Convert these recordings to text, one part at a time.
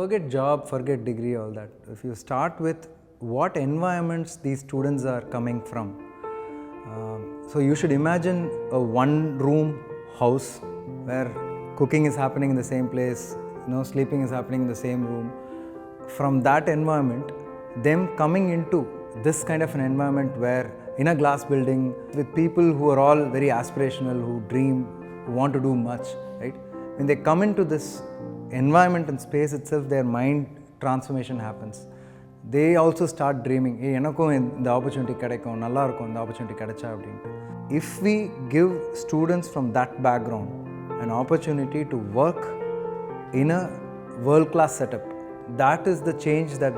forget job, forget degree, all that. If you start with what environments these students are coming from. So you should imagine a one-room house where cooking is happening in the same place, sleeping is happening in the same room. From that environment, them coming into this kind of an environment where in a glass building with people who are all very aspirational, who dream, who want to do much, right? When they come into this environment and space itself, their mind transformation happens. They also start dreaming, hey, enakkum the opportunity kedaikum, nalla irukum the opportunity kedacha அப்படினு. If we give students from that background an opportunity to work in a world class setup, that is the change that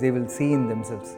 they will see in themselves.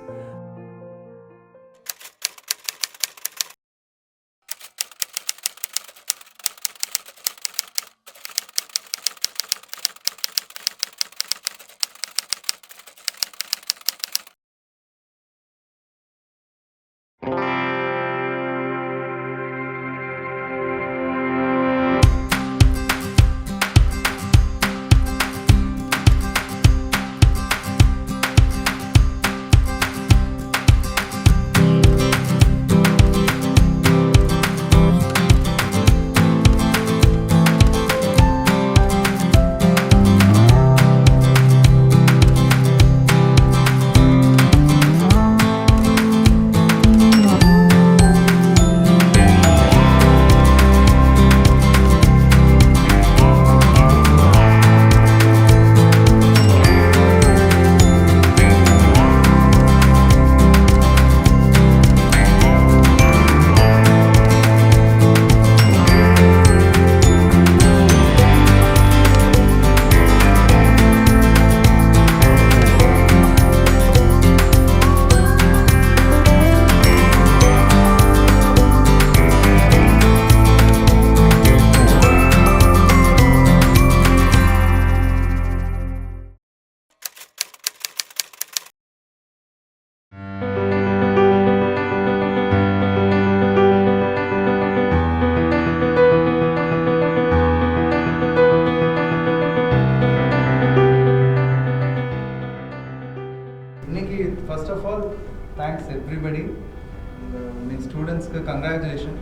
First of all, thanks everybody. Students, congratulations.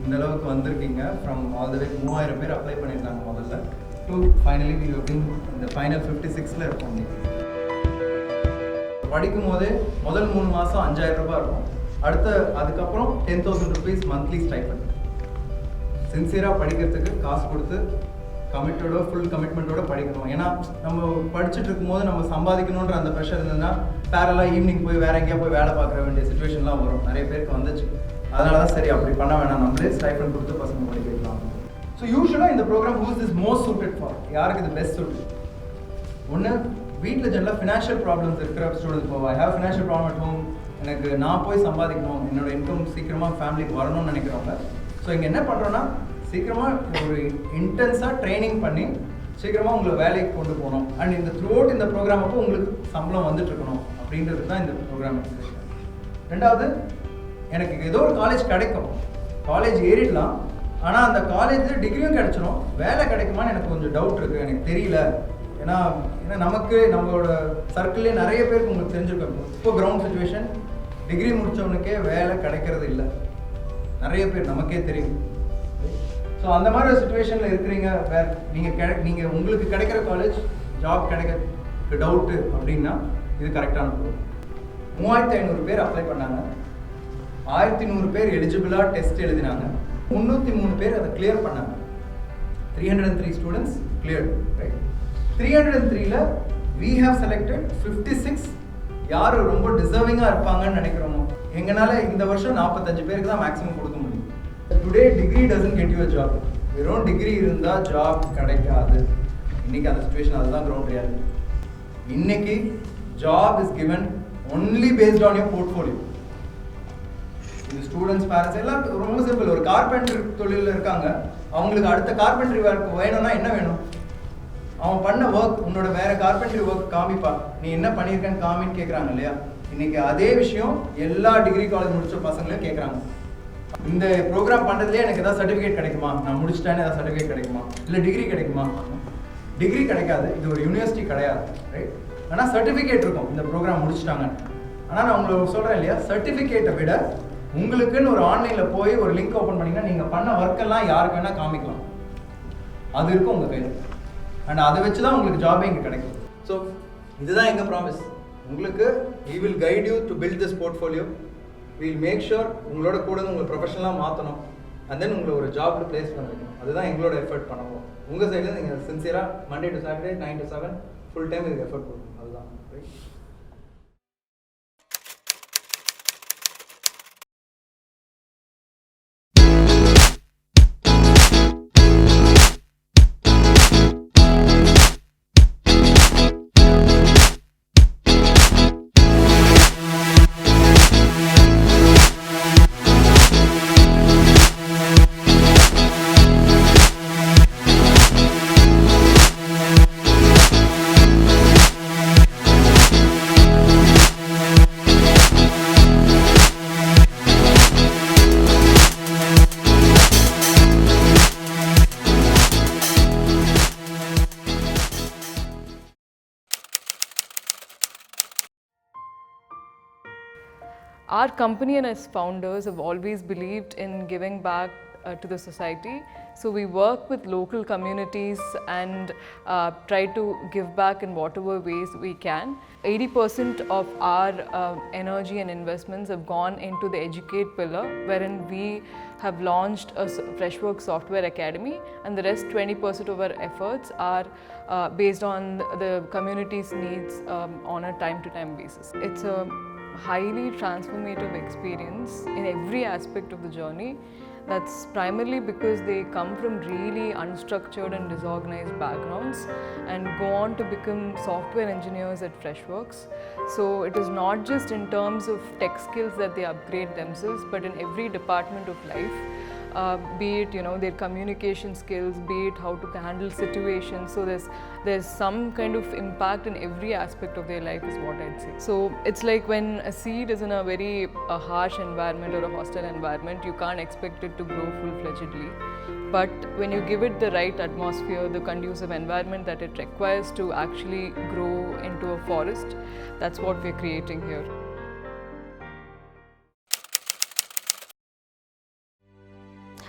இந்த அளவுக்கு வந்திருக்கீங்க. From all the way 3000 பேர் apply பண்ணிருக்காங்க முதல்ல. To finally we have been in the final 56ல இருக்கோம். படிக்கும் போதே முதல் 3 மாசம் 5000 ரூபாய் இருக்கும். அதுக்கப்புறம் 10000 rupees monthly stipend. சின்சியரா படிக்கிறதுக்கு காசு கொடுத்து கமிட்டோட ஃபுல் கமிட்மெண்ட்டோட படிக்கணும். ஏன்னா நம்ம படிச்சுட்டு இருக்கும்போது நம்ம சம்பாதிக்கணுன்ற அந்த ப்ரெஷர் இருந்ததுன்னா பேரலாக ஈவினிங் போய் வேற எங்கேயா போய் வேலை பார்க்குற வேண்டிய சுச்சுவேஷன்லாம் வரும். நிறைய பேருக்கு வந்துச்சு. அதனால தான் சரி அப்படி பண்ண வேணாம், நம்மளே ஸ்டைஃபண்ட் கொடுத்து பசங்க படிக்க வைக்கலாம். ஸோ யூஸ்வலாக இந்த program whose is most suited for, யாருக்கு இது பெஸ்ட் சூட்டட்? ஒன்று, வீட்டில் ஜெனரலாக ஃபினான்ஷியல் ப்ராப்ளம்ஸ் இருக்கிற ஸ்டூடெண்ட்ஸ் போவா, have financial problem at home, எனக்கு நான் போய் சம்பாதிக்கணும், என்னோட இன்கம் சீக்கிரமாக ஃபேமிலிக்கு வரணும்னு நினைக்கிறவங்க. ஸோ இங்கே என்ன பண்ணுறோன்னா சீக்கிரமாக ஒரு இன்டென்ஸாக ட்ரைனிங் பண்ணி சீக்கிரமாக உங்களை வேலைக்கு கொண்டு போகணும். அண்ட் இந்த த்ரூ அவுட் இந்த ப்ரோக்ராம் அப்போ உங்களுக்கு சம்பளம் வந்துட்டு இருக்கணும் அப்படின்றது தான் இந்த ப்ரோக்ராம். ரெண்டாவது, எனக்கு ஏதோ ஒரு காலேஜ் கிடைக்கும், காலேஜ் ஏறிடலாம், ஆனால் அந்த காலேஜில் டிகிரியும் கிடைச்சிடும், வேலை கிடைக்குமான்னு எனக்கு கொஞ்சம் டவுட் இருக்குது, எனக்கு தெரியல. ஏன்னா நமக்கு நம்மளோட சர்க்கிள்லேயே நிறைய பேருக்கு உங்களுக்கு தெரிஞ்சிருக்கோம். இப்போ கிரவுண்ட் சுச்சுவேஷன், டிகிரி முடித்தவனுக்கே வேலை கிடைக்கிறது இல்லை, நிறைய பேர் நமக்கே தெரியும். ஸோ அந்த மாதிரி ஒரு சுச்சுவேஷனில் இருக்கிறீங்க, நீங்கள் உங்களுக்கு கிடைக்கிற காலேஜ் ஜாப் கிடைக்க டவுட்டு அப்படின்னா இது கரெக்டான ப்ரோக்ராம். 3500 பேர் அப்ளை பண்ணாங்க, 1100 பேர் எலிஜிபிளாக டெஸ்ட் எழுதினாங்க, 303 பேர் அதை கிளியர் பண்ணாங்க. 303 ஸ்டூடெண்ட்ஸ் கிளியர்டு, ரைட்? 303ல் we have selected 56 யார் ரொம்ப டிசர்விங்காக இருப்பாங்கன்னு நினைக்கிறோமோ. எங்களால் இந்த வருஷம் 45 பேருக்கு தான் மேக்ஸிமம் கொடுக்க முடியும். Today degree doesn't get you a job. வெறும் டிகிரி இருந்தால் ஜாப் கிடைக்காது. இன்னைக்கு அந்த சுச்சுவேஷன், அதுதான் கிரவுண்ட் ரியாலிட்டி. இன்னைக்கு job is given only based on your portfolio. இது ஸ்டூடெண்ட்ஸ், பேரண்ட்ஸ் எல்லாம் ரொம்ப சிம்பிள். ஒரு கார்பெண்டர் தொழிலில் இருக்காங்க, அவங்களுக்கு அடுத்த கார்பெண்டரி ஒர்க் வேணும்னா என்ன வேணும்? அவன் பண்ண ஒர்க், உன்னோட வேற கார்பெண்டரி ஒர்க் காமிப்பா, நீ என்ன பண்ணியிருக்கேன்னு காமின்னு கேட்குறாங்க இல்லையா? இன்னைக்கு அதே விஷயம் எல்லா டிகிரி காலேஜ் முடிச்ச பசங்களையும் கேட்குறாங்க. இந்த ப்ரோக்ராம் பண்ணுறதுலேயே எனக்கு ஏதாவது சர்டிஃபிகேட் கிடைக்குமா, நான் முடிச்சிட்டேன்னு ஏதாவது சர்டிஃபிகேட் கிடைக்குமா, இல்லை டிகிரி கிடைக்குமா? டிகிரி கிடைக்காது, இது ஒரு யூனிவர்சிட்டி கிடையாது, ரைட்? ஆனால் சர்டிஃபிகேட் இருக்கும் இந்த ப்ரோக்ராம் முடிச்சிட்டாங்க. ஆனால் நான் உங்களுக்கு சொல்கிறேன் இல்லையா, சர்டிஃபிகேட்டை விட உங்களுக்குன்னு ஒரு ஆன்லைனில் போய் ஒரு லிங்க் ஓப்பன் பண்ணிங்கன்னா நீங்கள் பண்ண ஒர்க்கெல்லாம் யாருக்கு வேணால் காமிக்கலாம். அது இருக்கும் உங்கள் கையில். அண்ட் அதை வச்சு தான் உங்களுக்கு ஜாபே இங்கே கிடைக்கும். ஸோ இதுதான் எங்கள் ப்ராமிஸ். உங்களுக்கு we will guide you to build this portfolio. we will make sure உங்களோட கூட உங்களை ப்ரொஃபஷனலாக மாற்றணும். அண்ட் தென் உங்களை ஒரு ஜாப்ல பிளேஸ் பண்ண வைக்கணும். அதுதான் எங்களோட எஃபர்ட் பண்ணுவோம். உங்கள் சைடில் நீங்கள் சின்சியராக Monday to Saturday 9 to 7 full time இதுக்கு எஃபர்ட் கொடுக்கணும். அதுதான் right. Our company and its founders have always believed in giving back to the society. So we work with local communities and try to give back in whatever ways we can. 80% of our energy and investments have gone into the educate pillar, wherein we have launched a Freshworks Software Academy, and the rest 20% of our efforts are based on the community's needs on a time-to-time basis. It's a highly transformative experience in every aspect of the journey. That's primarily because they come from really unstructured and disorganized backgrounds and go on to become software engineers at Freshworks. So it is not just in terms of tech skills that they upgrade themselves, but in every department of life. Be it their communication skills, be it how to handle situations. So there's some kind of impact in every aspect of their life is what I'd say. So it's like when a seed is in a very harsh environment or a hostile environment, you can't expect it to grow full-fledgedly. But when you give it the right atmosphere, the conducive environment that it requires to actually grow into a forest, that's what we're creating here.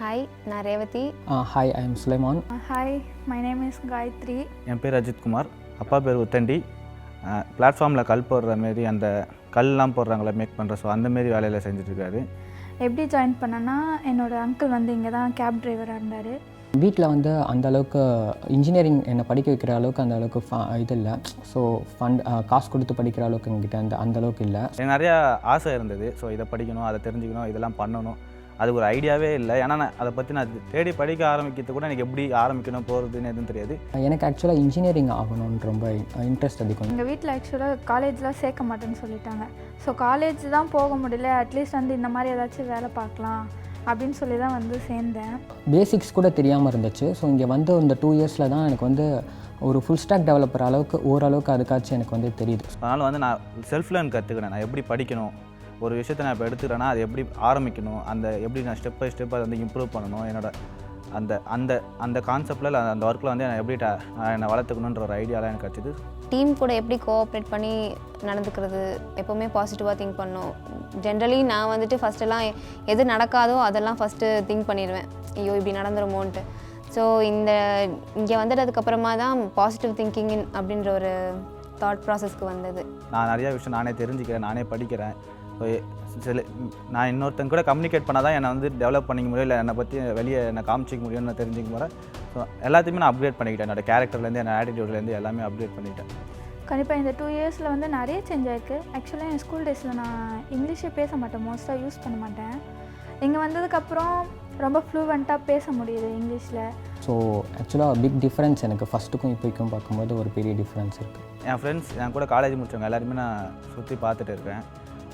Hi, நான் Revathi. Hi, I am Sulaiman. Hi, my name is Gayatri. என் பேர் அஜித் குமார். அப்பா பேர் உத்தண்டி. பிளாட்ஃபார்மில் கல் போடுற மாரி அந்த கல்லாம் போடுறாங்களே make பண்ணுற, ஸோ அந்த மாரி வேலையில் செஞ்சுட்ருக்காரு. எப்படி ஜாயின் பண்ணேன்னா, என்னோட அங்கிள் வந்து இங்கே தான் கேப் டிரைவராக இருந்தார். வீட்டில் வந்து அந்தளவுக்கு இன்ஜினியரிங் என்னை படிக்க வைக்கிற அளவுக்கு அந்த அளவுக்கு இது இல்லை. ஸோ காசு கொடுத்து படிக்கிற அளவுக்கு எங்கிட்ட அந்தளவுக்கு இல்லை. எனக்கு நிறையா ஆசை இருந்தது. ஸோ இதை படிக்கணும், அதை தெரிஞ்சுக்கணும், இதெல்லாம் பண்ணணும், அது ஒரு ஐடியாவே இல்லை. ஏன்னா நான் அதை பற்றி நான் தேடி படிக்க ஆரம்பிக்கிறது கூட எனக்கு எப்படி ஆரம்பிக்கணும் போகிறதுன்னு எதுவும் தெரியாது. எனக்கு ஆக்சுவலாக இன்ஜினியரிங் ஆகணும்னு ரொம்ப இன்ட்ரெஸ்ட் அதிகம். எங்கள் வீட்டில் ஆக்சுவலாக காலேஜ்லாம் சேர்க்க மாட்டேன்னு சொல்லிட்டாங்க. ஸோ காலேஜ் தான் போக முடியல, அட்லீஸ்ட் வந்து இந்த மாதிரி ஏதாச்சும் வேலை பார்க்கலாம் அப்படின்னு சொல்லி தான் வந்து சேர்ந்தேன். பேசிக்ஸ் கூட தெரியாமல் இருந்துச்சு. ஸோ இங்கே வந்து இந்த 2 இயர்ஸில் தான் எனக்கு வந்து ஒரு ஃபுல் ஸ்டாக் டெவலப்பர் அளவுக்கு ஓரளவுக்கு அதுக்காச்சும் எனக்கு வந்து தெரியுது. அதனால் வந்து நான் செல்ஃப் லேர்ன் கற்றுக்கினேன். நான் எப்படி படிக்கணும், ஒரு விஷயத்தை நான் இப்போ எடுத்துக்கிறேன்னா அது எப்படி ஆரம்பிக்கணும், அந்த எப்படி நான் ஸ்டெப் பை ஸ்டெப் அதை வந்து இம்ப்ரூவ் பண்ணணும், அந்த அந்த அந்த கான்செப்டில் அந்த ஒர்க்கில் வந்து நான் எப்படி என்னை வளர்த்துக்கணுன்ற ஒரு ஐடியாலாம் எனக்கு கிடச்சிது. டீம் கூட எப்படி கோஆப்ரேட் பண்ணி நடந்துக்கிறது, எப்போவுமே பாசிட்டிவாக திங்க் பண்ணணும். ஜென்ரலி நான் வந்துட்டு ஃபஸ்ட்டெல்லாம் எது நடக்காதோ அதெல்லாம் ஃபஸ்ட்டு திங்க் பண்ணிடுவேன், ஐயோ இப்படி நடந்துருமோன்ட்டு. ஸோ இங்கே வந்துட்டதுக்கப்புறமா தான் பாசிட்டிவ் திங்கிங் அப்படின்ற ஒரு தாட் ப்ராசஸ்க்கு வந்தது. நான் நிறையா விஷயம் நானே தெரிஞ்சுக்கிறேன், நானே படிக்கிறேன். நான் இன்னொருத்தங்க கூட கம்யூனிகேட் பண்ணால் தான் என்னை வந்து டெவலப் பண்ணிக்க முடியும், இல்லை என்னை பற்றி வெளியே என்னை காமிச்சிக்க முடியும்னு நான் தெரிஞ்சுக்க போகிறேன். ஸோ எல்லாத்தையுமே நான் அப்கிரேட் பண்ணிக்கிட்டேன். என்னோடய கேரக்டர்லேருந்து என்னோட ஆட்டிடியூட்லேருந்து எல்லாமே அப்கிரேட் பண்ணிட்டேன். கண்டிப்பாக இந்த 2 இயர்ஸில் வந்து நிறைய சேஞ்ச் ஆயிருக்கு. ஆக்சுவலாக என் ஸ்கூல் டேஸில் நான் இங்கிலீஷே பேச மாட்டேன், மோஸ்ட்டாக யூஸ் பண்ண மாட்டேன். இங்கே வந்ததுக்கப்புறம் ரொம்ப ஃப்ளூவெண்ட்டாக பேச முடியுது இங்கிலீஷில். ஸோ ஆக்சுவலாக பிக் டிஃப்ரென்ஸ் எனக்கு ஃபஸ்ட்டுக்கும் இப்போக்கும் பார்க்கும்போது ஒரு பெரிய டிஃப்ரென்ஸ் இருக்குது. என் ஃப்ரெண்ட்ஸ் என் கூட காலேஜ் முடித்தவங்க எல்லாருமே நான் சுற்றி பார்த்துட்டு இருக்கேன்.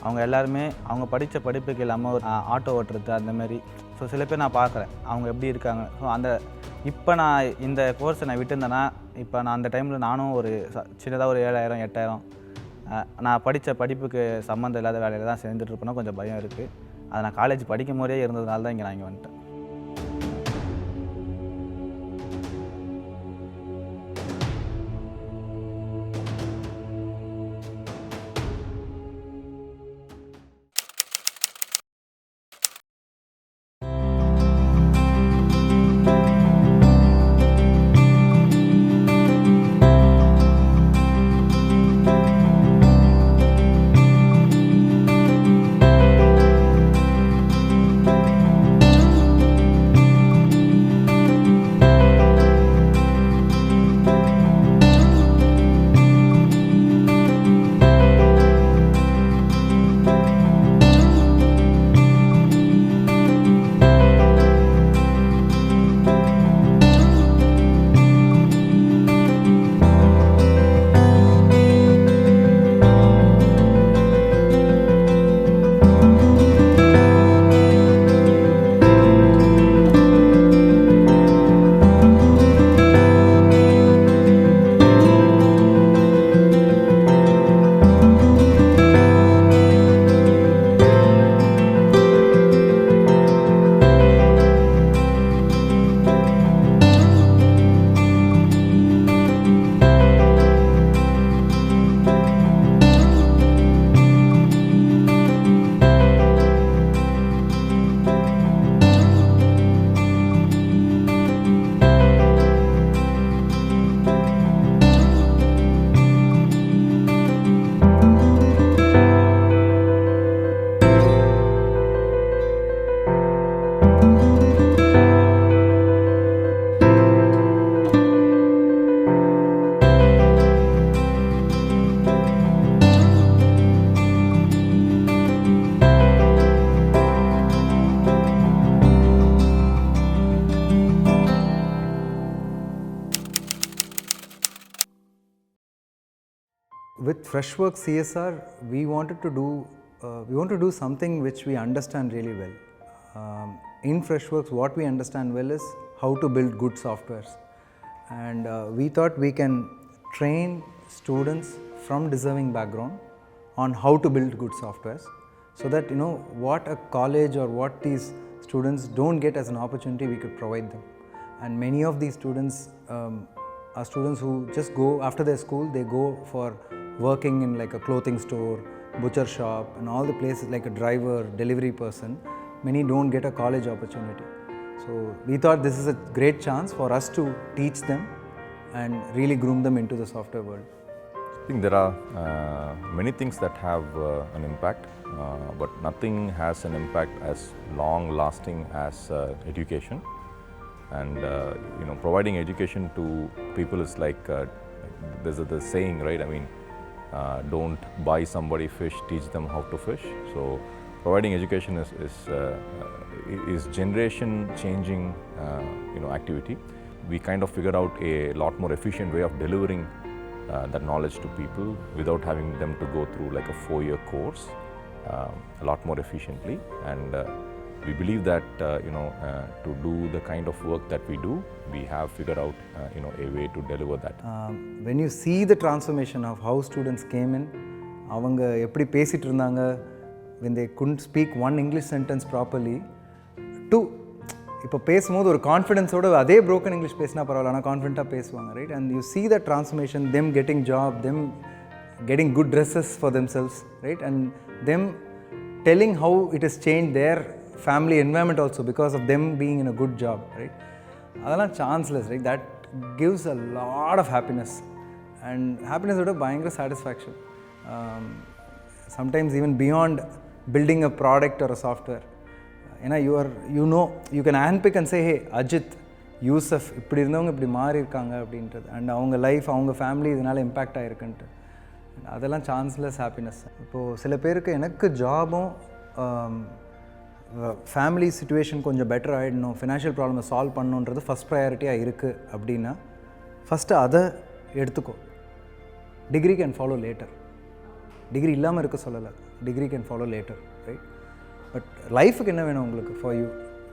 அவங்க எல்லாருமே அவங்க படித்த படிப்புக்கு இல்லாமல் ஒரு ஆட்டோ ஓட்டுறது அந்தமாரி. ஸோ சில பேர் நான் பார்க்குறேன் அவங்க எப்படி இருக்காங்க. ஸோ இப்போ நான் இந்த கோர்ஸை நான் விட்டுருந்தேன்னா இப்போ நான் அந்த டைமில் நானும் ஒரு சின்னதாக ஒரு 7,000 8,000 நான் படித்த படிப்புக்கு சம்மந்தம் இல்லாத வேலையில் தான் சேர்ந்துட்ருப்பேன்னா கொஞ்சம் பயம் இருக்குது. அதை நான் காலேஜ் படிக்கும் போதே இருந்ததுனால தான் இங்கே நான் இங்கே வந்துட்டேன். Freshworks CSR, we want to do something which we understand really well. In Freshworks, what we understand well is how to build good softwares. And we thought we can train students from deserving background on how to build good softwares, so that what a college or what these students don't get as an opportunity, we could provide them. And many of these students are students who just go after their school, they go for working in like a clothing store, butcher shop, and all the places, like a driver, delivery person. Many don't get a college opportunity. So we thought this is a great chance for us to teach them and really groom them into the software world. I think there are many things that have an impact, but nothing has an impact as long-lasting as education. And providing education to people is like there's the saying, right? I mean, don't buy somebody fish, teach them how to fish. So providing education is generation changing activity. We kind of figured out a lot more efficient way of delivering that knowledge to people without having them to go through like a 4-year course, a lot more efficiently. And we believe that to do the kind of work that we do, we have figured out a way to deliver that. When you see the transformation of how students came in, அவங்க எப்படி பேசிட்டு இருந்தாங்க, when they couldn't speak one English sentence properly, to இப்போ பேசும்போது ஒரு கான்ஃபிடென்ஸோட அதே broken English பேசினா பரவாயில்ல, ஆனால் கான்ஃபிடென்ட்டாக பேசுவாங்க, right? And you see that transformation, them getting job, them getting good dresses for themselves, right? And them telling how it has changed their family environment also because of them being in a good job, right? அதெல்லாம் chanceless, right? That gives a lot of happiness, and happiness ஓட பயங்கர satisfaction. Sometimes even beyond building a product or a software. ஏன்னா you can handpick and say, hey, Ajit, Yusuf, இப்படி இருந்தவங்க இப்படி மாறி இருக்காங்க அப்படின்றது, அண்ட் அவங்க லைஃப், அவங்க ஃபேமிலி இதனால் இம்பேக்ட் ஆகிருக்குன்ட்டு, அதெல்லாம் சான்ஸ்லெஸ் ஹாப்பினஸ். இப்போது சில பேருக்கு எனக்கு ஜாபும் ஃபேமிலி சுச்சுவேஷன் கொஞ்சம் பெட்டர் ஆகிடணும், ஃபினான்ஷியல் ப்ராப்ளமை சால்வ் பண்ணணுன்றது ஃபஸ்ட் ப்ரையாரிட்டியாக இருக்குது அப்படின்னா ஃபஸ்ட்டு அதை எடுத்துக்கோ. Degree can follow later. Degree இல்லாமல் இருக்க சொல்லலை, degree can follow later, right? But லைஃபுக்கு என்ன வேணும் உங்களுக்கு? For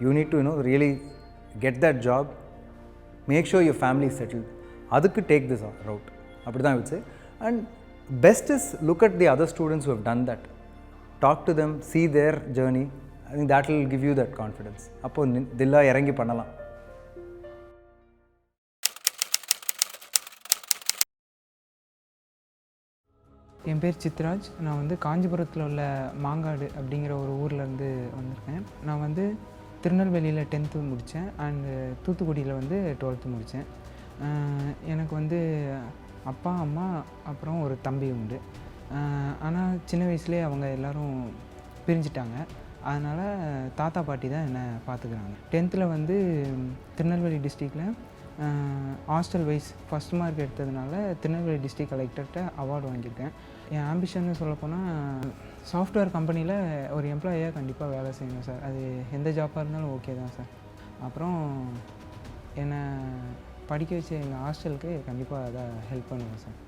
you need to really get that job, make sure your family settled. அதுக்கு டேக் திஸ் ரவுட், அப்படி தான் வச்சு. And best is look at the other students who have done that, talk to them, see their journey. I think that will give you that confidence. அப்போது தில்லா இறங்கி பண்ணலாம். என் பேர் சித்ராஜ். நான் வந்து காஞ்சிபுரத்தில் உள்ள மாங்காடு அப்படிங்கிற ஒரு ஊர்லேருந்து வந்திருக்கேன். நான் வந்து திருநெல்வேலியில் 10th முடித்தேன், அண்டு தூத்துக்குடியில் வந்து 12th முடித்தேன். எனக்கு வந்து அப்பா, அம்மா, அப்புறம் ஒரு தம்பி உண்டு. ஆனால் சின்ன வயசுலேயே அவங்க எல்லோரும் பிரிஞ்சிட்டாங்க. அதனால் தாத்தா பாட்டி தான் என்னை பார்த்துக்கிறாங்க. 10th வந்து திருநெல்வேலி டிஸ்ட்ரிக்டில் ஹாஸ்டல் வைஸ் ஃபஸ்ட் மார்க் எடுத்ததுனால திருநெல்வேலி டிஸ்ட்ரிக்ட் கலெக்டர்கிட்ட அவார்டு வாங்கியிருக்கேன். என் ஆம்பிஷன்னு சொல்லப்போனால் சாஃப்ட்வேர் கம்பெனியில் ஒரு எம்ப்ளாயியாக கண்டிப்பாக வேலை செய்யணும் சார். அது எந்த ஜாப்பாக இருந்தாலும் ஓகே தான் சார். அப்புறம் என்னை படிக்க வச்ச எங்கள் ஹாஸ்டலுக்கு கண்டிப்பாக அதை ஹெல்ப் பண்ணுவேன் சார்.